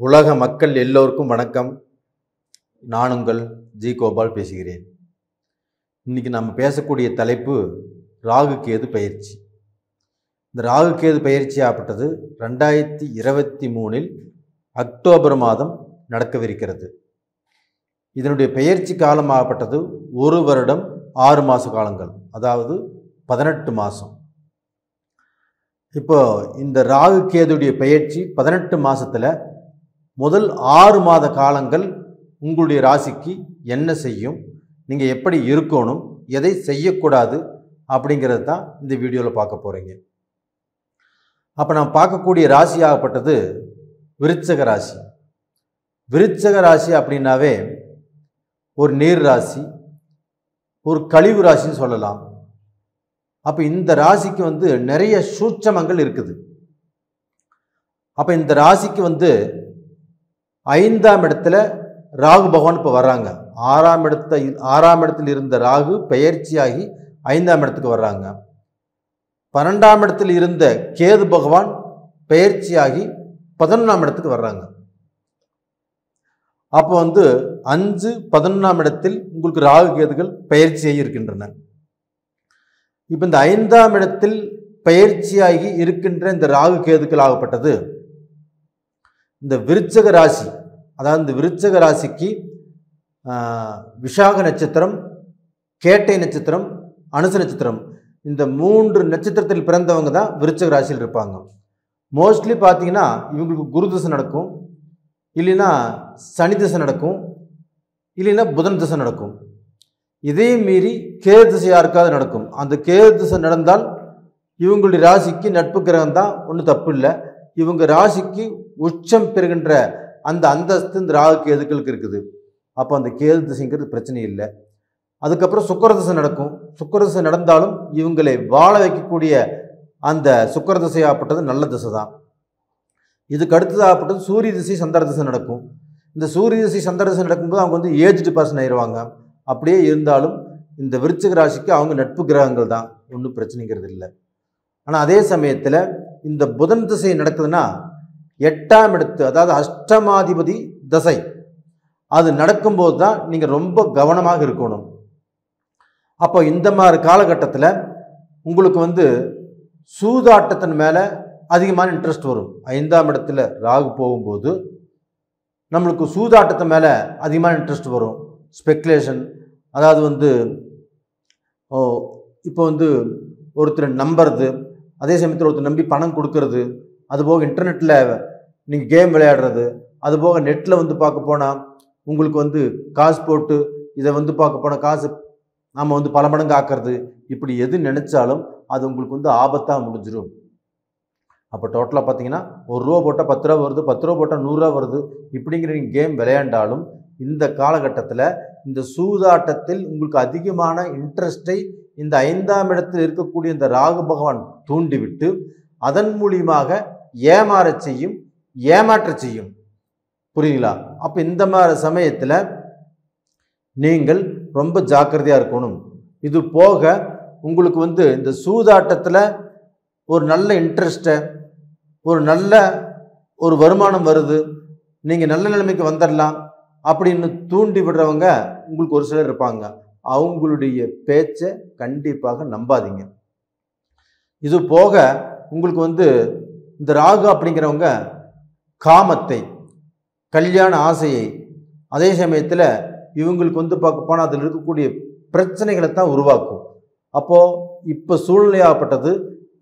உலக மக்கள் எல்லோருக்கும் வணக்கம். நான் உங்கள் ஜி கோபால் பேசுகிறேன். இன்றைக்கி நம்ம பேசக்கூடிய தலைப்பு ராகு கேது பயிற்சி. இந்த ராகு கேது பயிற்சி ஆகப்பட்டது 2023 அக்டோபர் மாதம் நடக்கவிருக்கிறது. இதனுடைய பயிற்சி காலமாகப்பட்டது 1 வருடம் 6 மாத காலங்கள், அதாவது 18 மாதம். இப்போ இந்த ராகு கேதுடைய பயிற்சி 18 மாதத்தில் முதல் 6 மாத காலங்கள் உங்களுடைய ராசிக்கு என்ன செய்யும், நீங்கள் எப்படி இருக்கணும், எதை செய்யக்கூடாது அப்படிங்கிறது தான் இந்த வீடியோவில் பார்க்க போகிறீங்க. அப்போ நான் பார்க்கக்கூடிய ராசி ஆகப்பட்டது விருச்சக ராசி. விருச்சக ராசி அப்படின்னாவே ஒரு நீர் ராசி, ஒரு கழிவு ராசின்னு சொல்லலாம். அப்போ இந்த ராசிக்கு நிறைய சூட்சமங்கள் இருக்குது. அப்போ இந்த ராசிக்கு 5ஆம் இடத்துல ராகு பகவான் இப்போ வர்றாங்க. 6ஆம் இடத்தில் இருந்த ராகு பெயர்ச்சியாகி 5ஆம் இடத்துக்கு வர்றாங்க. 12ஆம் இடத்தில் இருந்த கேது பகவான் பெயர்ச்சியாகி 11ஆம் இடத்துக்கு வர்றாங்க. அப்போ 5, 11ஆம் இடத்தில் உங்களுக்கு ராகு கேதுகள் பெயர்ச்சியாகி இருக்கின்றன. இப்போ இந்த 5ஆம் இடத்தில் பெயர்ச்சியாகி இருக்கின்ற இந்த ராகு கேதுக்கள் ஆகப்பட்டது இந்த விருச்சக ராசி, அதாவது இந்த விருச்சக ராசிக்கு விஷாக நட்சத்திரம், கேட்டை நட்சத்திரம், அனுச நட்சத்திரம், இந்த 3 நட்சத்திரத்தில் பிறந்தவங்க தான் விருச்சக ராசியில் இருப்பாங்க. மோஸ்ட்லி பார்த்தீங்கன்னா இவங்களுக்கு குரு திசை நடக்கும், இல்லைன்னா சனி திசை நடக்கும், இல்லைன்னா புதன் திசை நடக்கும். இதே மீறி கேது திசை யாருக்காவது நடக்கும். அந்த கேது திசை நடந்தால் இவங்களுடைய ராசிக்கு நட்பு கிரகம் தான், ஒன்றும் தப்பு இல்லை. இவங்க ராசிக்கு உச்சம் பெறுகின்ற அந்த அந்தஸ்து இந்த ராகு கேதுக்களுக்கு இருக்குது. அப்போ அந்த கேது திசைங்கிறது பிரச்சனை இல்லை. அதுக்கப்புறம் சுக்கிர திசை நடக்கும். சுக்கிர திசை நடந்தாலும் இவங்களை வாழ வைக்கக்கூடிய அந்த சுக்கிர திசையாகப்பட்டது நல்ல திசை தான். இதுக்கு அடுத்ததாகப்பட்டது சூரிய திசை சந்திர திசை நடக்கும். இந்த சூரிய திசை சந்திர திசை நடக்கும்போது அவங்க ஏஜ்டு பர்சன் ஆயிடுவாங்க. அப்படியே இருந்தாலும் இந்த விருச்சிக ராசிக்கு அவங்க நட்பு கிரகங்கள் தான், ஒன்றும் பிரச்சனைங்கிறது இல்லை. ஆனால் அதே சமயத்தில் இந்த புதன் திசை நடக்குதுன்னா 8ஆம் இடத்து, அதாவது அஷ்டமாதிபதி திசை, அது நடக்கும்போது தான் நீங்கள் ரொம்ப கவனமாக இருக்கணும். அப்போ இந்த மாதிரி காலகட்டத்தில் உங்களுக்கு சூதாட்டத்தின் மேலே அதிகமான இன்ட்ரெஸ்ட் வரும். 5ஆம் இடத்துல ராகு போகும்போது நம்மளுக்கு சூதாட்டத்தின் மேலே அதிகமான இன்ட்ரெஸ்ட் வரும். ஸ்பெக்குலேஷன், அதாவது இப்போ ஒருத்தர் நம்புறது, அதே சமயத்தில் ஒருத்தர் நம்பி பணம் கொடுக்கறது, அதுபோக இன்டர்நெட்டில் நீங்கள் கேம் விளையாடுறது, அதுபோக நெட்டில் பார்க்க போனால் உங்களுக்கு காசு போட்டு இதை பார்க்க போனால் காசு நாம் பல மடங்கு ஆக்கிறது, இப்படி எது நினச்சாலும் அது உங்களுக்கு ஆபத்தாக முடிஞ்சிடும். அப்போ டோட்டலாக பார்த்தீங்கன்னா 1 ரூபா போட்டால் 10 ரூபா வருது, 10 ரூபா போட்டால் 100 ரூபா வருது. இப்படிங்கிற நீங்கள் கேம் விளையாண்டாலும் இந்த காலகட்டத்தில் இந்த சூதாட்டத்தில் உங்களுக்கு அதிகமான இன்ட்ரெஸ்டை இந்த 5ஆம் இடத்தில் இருக்கக்கூடிய இந்த ராகு பகவான் தூண்டிவிட்டு அதன் மூலியமாக ஏமாறச் செய்யும், ஏமாற்ற செய்யும். புரியுங்களா? அப்போ இந்த மாதிரி சமயத்தில் நீங்கள் ரொம்ப ஜாக்கிரதையாக இருக்கணும். இது போக உங்களுக்கு இந்த சூதாட்டத்தில் ஒரு நல்ல இன்ட்ரெஸ்ட்டை, ஒரு நல்ல ஒரு வருமானம் வருது, நீங்கள் நல்ல நிலைமைக்கு வந்துடலாம் அப்படின்னு தூண்டி விடுறவங்க உங்களுக்கு ஒரு சிலர் இருப்பாங்க. அவங்களுடைய பேச்சை கண்டிப்பாக நம்பாதீங்க. இது போக உங்களுக்கு இந்த ராகு அப்படிங்கிறவங்க காமத்தை, கல்யாண ஆசையை, அதே சமயத்தில் இவங்களுக்கு பார்க்க போனால் அதில் இருக்கக்கூடிய பிரச்சனைகளை தான் உருவாக்கும். அப்போது இப்போ சூழ்நிலையாகப்பட்டது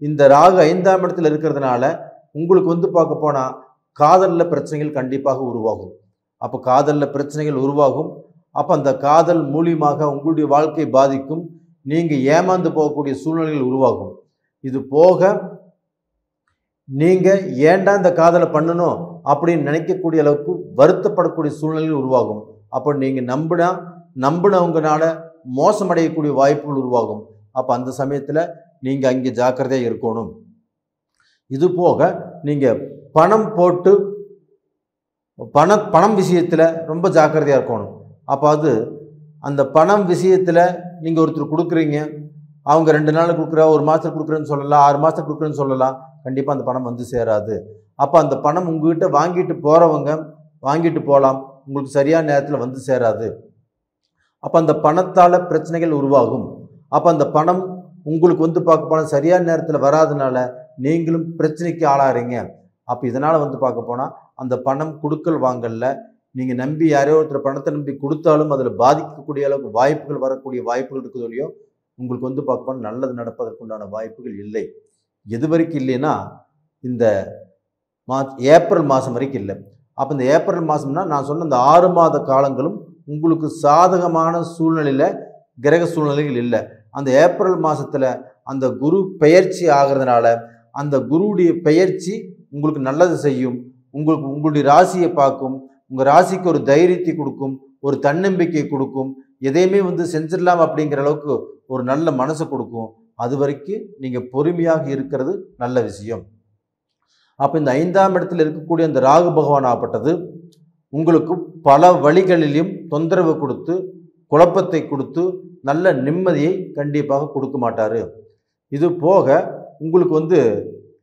இந்த ராகு 5ஆம் இடத்தில் இருக்கிறதுனால உங்களுக்கு பார்க்க போனால் காதலில் பிரச்சனைகள் கண்டிப்பாக உருவாகும். அப்போ காதலில் பிரச்சனைகள் உருவாகும். அப்போ அந்த காதல் மூலியமாக உங்களுடைய வாழ்க்கை பாதிக்கும், நீங்கள் ஏமாந்து போகக்கூடிய சூழ்நிலைகள் உருவாகும். இது போக நீங்கள் ஏன்டா இந்த காதலை பண்ணணும் அப்படின்னு நினைக்கக்கூடிய அளவுக்கு வருத்தப்படக்கூடிய சூழ்நிலைகள் உருவாகும். அப்போ நீங்கள் நம்பினவங்கனால மோசமடையக்கூடிய வாய்ப்புகள் உருவாகும். அப்போ அந்த சமயத்தில் நீங்கள் அங்கே ஜாக்கிரதையாக இருக்கணும். இது போக நீங்கள் பணம் போட்டு பணம் விஷயத்தில் ரொம்ப ஜாக்கிரதையாக இருக்கணும். அப்போ அந்த பணம் விஷயத்தில் நீங்கள் ஒருத்தர் கொடுக்குறீங்க, அவங்க 2 நாள் கொடுக்குறா, 1 மாதத்துக்கு கொடுக்குறேன்னு சொல்லலாம், 6 மாதத்துக்கு கொடுக்குறேன்னு சொல்லலாம். கண்டிப்பாக அந்த பணம் வந்து சேராது. அப்போ அந்த பணம் உங்ககிட்ட வாங்கிட்டு போகிறவங்க வாங்கிட்டு போகலாம், உங்களுக்கு சரியான நேரத்தில் வந்து சேராது. அப்போ அந்த பணத்தால் பிரச்சனைகள் உருவாகும். அப்போ அந்த பணம் உங்களுக்கு வந்து பார்க்க போனால் சரியான நேரத்தில் வராதனால நீங்களும் பிரச்சனைக்கு ஆளாகிறீங்க. அப்போ இதனால் வந்து பார்க்க போனால் அந்த பணம் கொடுக்கல் வாங்கல நீங்கள் நம்பி யாரையோ ஒருத்தர் பணத்தை நம்பி கொடுத்தாலும் அதில் பாதிக்கக்கூடிய அளவுக்கு வாய்ப்புகள் வரக்கூடிய வாய்ப்புகள் இருக்குதோ இல்லையோ, உங்களுக்கு வந்து பார்க்க போனால் நல்லது நடப்பதற்குண்டான வாய்ப்புகள் இல்லை. எது வரைக்கும் இல்லைன்னா இந்த ஏப்ரல் மாதம் வரைக்கும் இல்லை. அப்போ இந்த ஏப்ரல் மாதம்னா நான் சொன்ன இந்த 6 மாத காலங்களும் உங்களுக்கு சாதகமான சூழ்நிலையில் கிரக சூழ்நிலைகள் இல்லை. அந்த ஏப்ரல் மாதத்தில் அந்த குரு பெயர்ச்சி ஆகிறதுனால அந்த குருவுடைய பெயர்ச்சி உங்களுக்கு நல்லது செய்யும். உங்களுடைய ராசியை பார்க்கும், உங்கள் ராசிக்கு ஒரு தைரியத்தை கொடுக்கும், ஒரு தன்னம்பிக்கை கொடுக்கும், எதையுமே வந்து செஞ்சிடலாம் அப்படிங்கிற அளவுக்கு ஒரு நல்ல மனசை கொடுக்கும். அது வரைக்கும் நீங்கள் பொறுமையாக இருக்கிறது நல்ல விஷயம். அப்போ இந்த 5ஆம் இடத்தில் இருக்கக்கூடிய அந்த ராகு பகவான் ஆகப்பட்டது உங்களுக்கு பல வழிகளிலும் தொந்தரவு கொடுத்து குழப்பத்தை கொடுத்து நல்ல நிம்மதியை கண்டிப்பாக கொடுக்க மாட்டார். இது போக உங்களுக்கு வந்து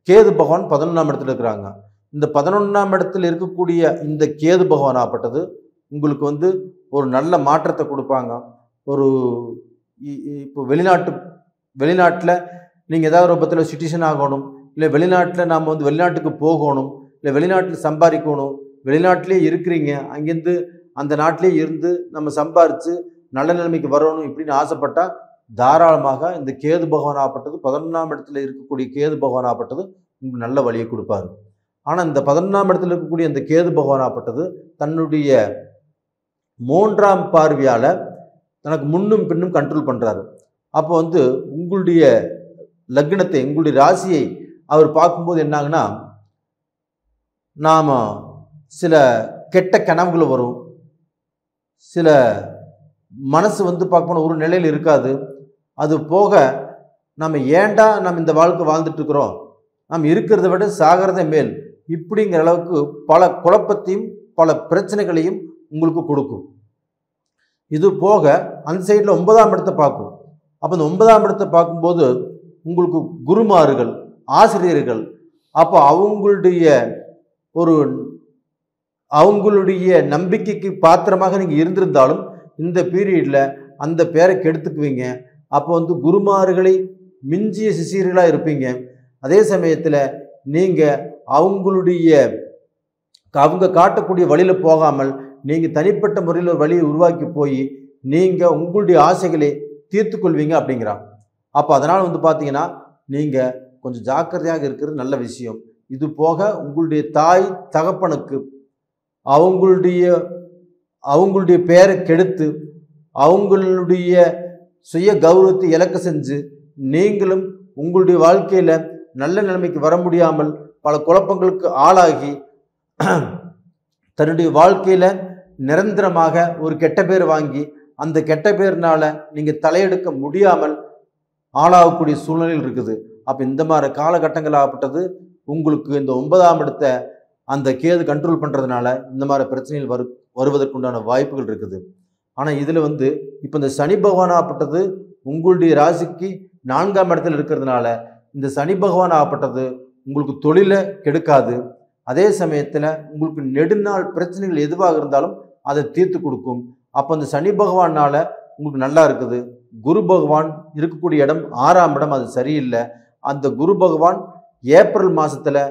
கேது பகவான் 11ஆம் இடத்துல இருக்கிறாங்க. இந்த 11ஆம் இடத்தில் இருக்கக்கூடிய இந்த கேது பகவான் ஆகப்பட்டது உங்களுக்கு வந்து ஒரு நல்ல மாற்றத்தை கொடுப்பாங்க. ஒரு இப்போ வெளிநாட்டில் நீங்கள் ஏதாவது ஒரு பத்தில் சிட்டிசன் ஆகணும், இல்லை வெளிநாட்டில் நாம் வந்து வெளிநாட்டுக்கு போகணும், இல்லை வெளிநாட்டில் சம்பாதிக்கணும், வெளிநாட்டிலே இருக்கிறீங்க, அங்கேருந்து அந்த நாட்டிலே இருந்து நம்ம சம்பாரித்து நல்ல நிலைமைக்கு வரணும் இப்படின்னு ஆசைப்பட்டால் தாராளமாக இந்த கேது பகவான் ஆகப்பட்டது 11ஆம் இடத்துல இருக்கக்கூடிய கேது பகவான் ஆகப்பட்டது உங்களுக்கு நல்ல வழியை கொடுப்பாரு. ஆனால் இந்த 11ஆம் இடத்துல இருக்கக்கூடிய இந்த கேது பகவான் ஆகப்பட்டது தன்னுடைய 3ஆம் பார்வையால் தனக்கு முன்னும் பின்னும் கண்ட்ரோல் பண்ணுறாரு. அப்போ வந்து உங்களுடைய லக்னத்தை உங்களுடைய ராசியை அவர் பார்க்கும்போது என்னாங்கன்னா, நாம் சில கெட்ட கனவுகள் வரும், சில மனசு வந்து பார்க்கணும் ஒரு நிலையில் இருக்காது. அது போக நம்ம ஏண்டா நம்ம இந்த வாழ்க்கை வாழ்ந்துட்டு இருக்கிறோம், நாம் இருக்கிறத விட சாகிறத மேல் இப்படிங்கிற அளவுக்கு பல குழப்பத்தையும் பல பிரச்சனைகளையும் உங்களுக்கு கொடுக்கும். இது போக அந்த சைடில் 9ஆம் இடத்தை பார்க்கும். அப்போ இந்த 9ஆம் இடத்தை பார்க்கும்போது உங்களுக்கு குருமார்கள் ஆசிரியர்கள், அப்போ அவங்களுடைய நம்பிக்கைக்கு பாத்திரமாக நீங்கள் இருந்திருந்தாலும் இந்த பீரியடில் அந்த பேரை கெடுத்துக்குவீங்க. அப்போ வந்து குருமார்களை மிஞ்சிய சிஷியர்களாக இருப்பீங்க. அதே சமயத்தில் நீங்கள் அவங்க காட்டக்கூடிய வழியில் போகாமல் நீங்கள் தனிப்பட்ட முறையில் ஒரு வழியை உருவாக்கி போய் நீங்கள் உங்களுடைய ஆசைகளை தீர்த்து கொள்வீங்க அப்படிங்கிறான். அப்போ அதனால் வந்து பார்த்தீங்கன்னா நீங்கள் கொஞ்சம் ஜாக்கிரதையாக இருக்கிறது நல்ல விஷயம். இது போக உங்களுடைய தாய் தகப்பனுக்கு அவங்களுடைய பேரை கெடுத்து அவங்களுடைய சுய கௌரவத்தை இழக்க செஞ்சு நீங்களும் உங்களுடைய வாழ்க்கையில் நல்ல நிலைமைக்கு வர முடியாமல் பல குழப்பங்களுக்கு ஆளாகி தன்னுடைய வாழ்க்கையில் நிரந்தரமாக ஒரு கெட்ட பேர் வாங்கி அந்த கெட்ட பேர்னால நீங்கள் தலையெடுக்க முடியாமல் ஆளாகக்கூடிய சூழ்நிலையில் இருக்குது. அப்போ இந்த மாதிரி காலகட்டங்கள் ஆகப்பட்டது உங்களுக்கு இந்த 9ஆம் இடத்தை அந்த கேது கண்ட்ரோல் பண்ணுறதுனால இந்த மாதிரி பிரச்சனைகள் வருவதற்குண்டான வாய்ப்புகள் இருக்குது. ஆனால் இதில் வந்து இப்போ இந்த சனி பகவான் ஆகப்பட்டது உங்களுடைய ராசிக்கு 4ஆம் இடத்துல இருக்கிறதுனால இந்த சனி பகவான் ஆகப்பட்டது உங்களுக்கு தொழிலை கெடுக்காது. அதே சமயத்தில் உங்களுக்கு நெடுநாள் பிரச்சனைகள் எதுவாக இருந்தாலும் அதை தீர்த்து கொடுக்கும். அப்போ அந்த சனி பகவானால் உங்களுக்கு நல்லா இருக்குது. குரு பகவான் இருக்கக்கூடிய இடம் 6ஆம் இடம், அது சரியில்லை. அந்த குரு பகவான் ஏப்ரல் மாதத்தில்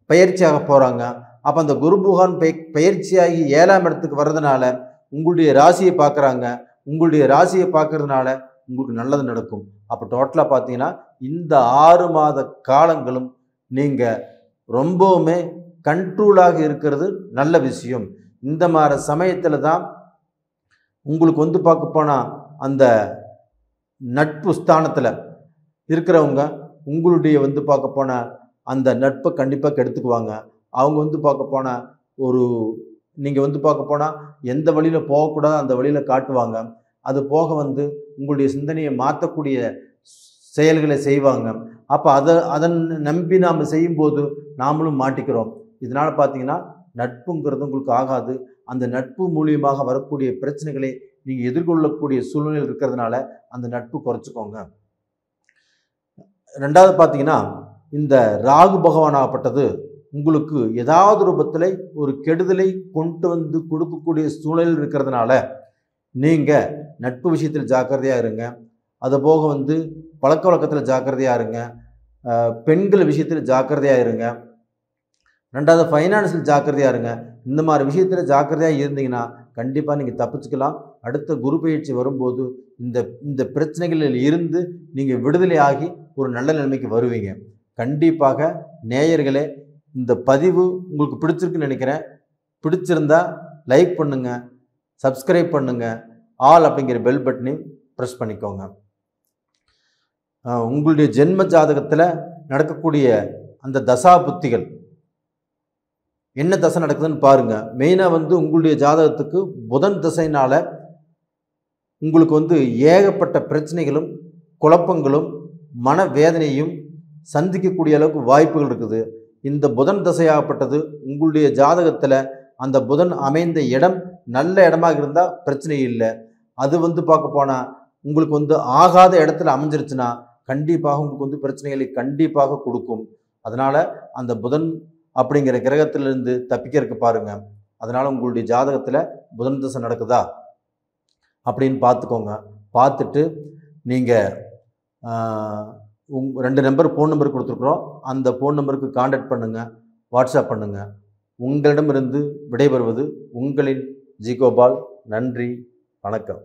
பயிற்சியாக போகிறாங்க. அப்போ அந்த குரு பகவான் பயிற்சியாகி 7ஆம் இடத்துக்கு வர்றதுனால உங்களுடைய ராசியை பார்க்குறாங்க. உங்களுடைய ராசியை பார்க்கறதுனால உங்களுக்கு நல்லது நடக்கும். அப்போ டோட்டலாக பார்த்தீங்கன்னா இந்த 6 மாத காலங்களும் நீங்கள் ரொம்பவுமே கண்ட்ரோலாக இருக்கிறது நல்ல விஷயம். இந்த மாதிரி சமயத்தில் தான் உங்களுக்கு வந்து பார்க்க போனால் அந்த நட்பு ஸ்தானத்தில் இருக்கிறவங்க உங்களுடைய வந்து பார்க்க போனால் அந்த நட்பை கண்டிப்பாக கெடுத்துக்குவாங்க. அவங்க வந்து பார்க்க போனால் நீங்கள் வந்து பார்க்க போனால் எந்த வழியில் போகக்கூடாது அந்த வழியில் காட்டுவாங்க. அது போக வந்து உங்களுடைய சிந்தனையை மாற்றக்கூடிய செயல்களை செய்வாங்க. அப்போ அதன் நம்பி நாம் செய்யும்போது நாமளும் மாட்டிக்கிறோம். இதனால் பார்த்தீங்கன்னா நட்புங்கிறது உங்களுக்கு ஆகாது. அந்த நட்பு மூலியமாக வரக்கூடிய பிரச்சனைகளை நீங்கள் எதிர்கொள்ளக்கூடிய சூழ்நிலையில் இருக்கிறதுனால அந்த நட்பு குறைச்சிக்கோங்க. ரெண்டாவது பார்த்தீங்கன்னா இந்த ராகு பகவான் ஆகப்பட்டது உங்களுக்கு ஏதாவது ரூபத்தில் ஒரு கெடுதலை கொண்டு வந்து கொடுக்கக்கூடிய சூழல் இருக்கிறதுனால நீங்கள் நட்பு விஷயத்தில் ஜாக்கிரதையாக இருங்க. அதுபோக வந்து பழக்க வழக்கத்தில் ஜாக்கிரதையாக இருங்க. பெண்கள் விஷயத்தில் ஜாக்கிரதையாக இருங்க. ரெண்டாவது ஃபைனான்ஸில் ஜாக்கிரதையாக இருங்க. இந்த மாதிரி விஷயத்தில் ஜாக்கிரதையாக இருந்தீங்கன்னா கண்டிப்பாக நீங்கள் தப்பிச்சுக்கலாம். அடுத்த குரு பயிற்சி வரும்போது இந்த இந்த பிரச்சனைகளில் இருந்து நீங்கள் விடுதலை ஆகி ஒரு நல்ல நிலைமைக்கு வருவீங்க. கண்டிப்பாக நேயர்களே, இந்த பதிவு உங்களுக்கு பிடிச்சிருக்குன்னு நினைக்கிறேன். பிடிச்சிருந்தா லைக் பண்ணுங்கள், சப்ஸ்கிரைப் பண்ணுங்கள், ஆல் அப்படிங்கிற பெல் பட்டனையும் ப்ரெஸ் பண்ணிக்கோங்க. உங்களுடைய ஜென்ம ஜாதகத்தில் நடக்கக்கூடிய அந்த தசா புத்திகள் என்ன தசை நடக்குதுன்னு பாருங்கள். மெயினாக வந்து உங்களுடைய ஜாதகத்துக்கு புதன் தசையினால் உங்களுக்கு வந்து ஏகப்பட்ட பிரச்சனைகளும் குழப்பங்களும் மனவேதனையும் சந்திக்கக்கூடிய அளவுக்கு வாய்ப்புகள் இருக்குது. இந்த புதன் தசையாகப்பட்டது உங்களுடைய ஜாதகத்தில் அந்த புதன் அமைந்த இடம் நல்ல இடமாக இருந்தால் பிரச்சனை இல்லை. அது வந்து பார்க்க போனால் உங்களுக்கு வந்து ஆகாத இடத்துல அமைஞ்சிருச்சுன்னா கண்டிப்பாக உங்களுக்கு வந்து பிரச்சனைகளை கண்டிப்பாக கொடுக்கும். அதனால் அந்த புதன் அப்படிங்கிற கிரகத்திலிருந்து தப்பிக்கிறதுக்கு பாருங்கள். அதனால் உங்களுடைய ஜாதகத்தில் புதன் தசை நடக்குதா அப்படின்னு பார்த்துக்கோங்க. பார்த்துட்டு நீங்கள் 2 நம்பர் ஃபோன் நம்பர் கொடுத்துருக்குறோம். அந்த ஃபோன் நம்பருக்கு கான்டாக்ட் பண்ணுங்கள், வாட்ஸ்அப் பண்ணுங்கள். உங்களிடமிருந்து விடைபெறுவது உங்களின் ஜி கோபால். நன்றி, வணக்கம்.